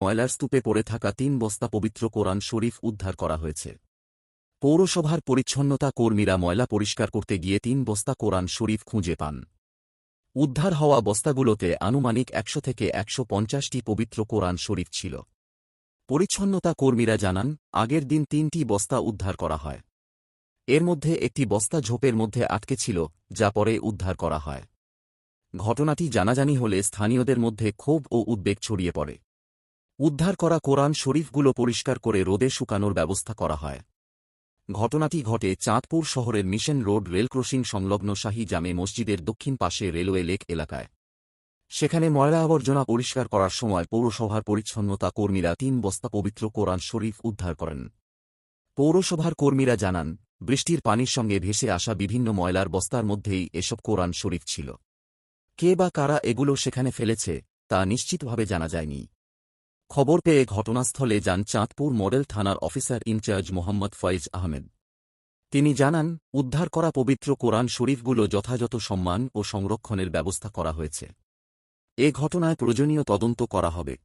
ময়লার স্তূপে পড়ে থাকা ৩ বস্তা পবিত্র কোরআন শরীফ উদ্ধার করা হয়েছে। পৌরসভার পরিচ্ছন্নতা কর্মীরা ময়লা পরিষ্কার করতে গিয়ে ৩ বস্তা কোরআন শরীফ খুঁজে পান। উদ্ধার হওয়া বস্তাগুলোতে আনুমানিক ১০০ থেকে ১৫০টি পবিত্র কোরআন শরীফ ছিল। পরিচ্ছন্নতা কর্মীরা জানান, আগের দিন ৩টি বস্তা উদ্ধার করা হয়। এর মধ্যে একটি বস্তা ঝোপের মধ্যে আটকে ছিল, যা পরে উদ্ধার করা হয়। ঘটনাটি জানাজানি হলে স্থানীয়দের মধ্যে ক্ষোভ ও উদ্বেগ ছড়িয়ে পড়ে। উদ্ধার করা কোরআন শরীফগুলো পরিষ্কার করে রোদে শুকানোর ব্যবস্থা করা হয়। ঘটনাটি ঘটে চাঁদপুর শহরের মিশন রোড রেল ক্রসিং সংলগ্ন শাহী জামে মসজিদের দক্ষিণ পাশে রেলওয়ে লেক এলাকায়। সেখানে ময়লা আবর্জনা পরিষ্কার করার সময় পৌরসভার পরিচ্ছন্নতা কর্মীরা ৩ বস্তা পবিত্র কোরআন শরীফ উদ্ধার করেন। পৌরসভার কর্মীরা জানান, বৃষ্টির পানির সঙ্গে ভেসে আসা বিভিন্ন ময়লার বস্তার মধ্যেই এসব কোরআন শরীফ ছিল। কে বা কারা এগুলো সেখানে ফেলেছে, তা নিশ্চিতভাবে জানা যায়নি। খবর পেয়ে ঘটনাস্থলে যান চাঁদপুর মডেল থানার অফিসার ইনচার্জ মোহাম্মদ ফয়েজ আহমেদ। তিনি জানান, উদ্ধার করা পবিত্র কোরআন শরীফগুলো যথাযথ সম্মান ও সংরক্ষণের ব্যবস্থা করা হয়েছে। এ ঘটনায় প্রয়োজনীয় তদন্ত করা হবে।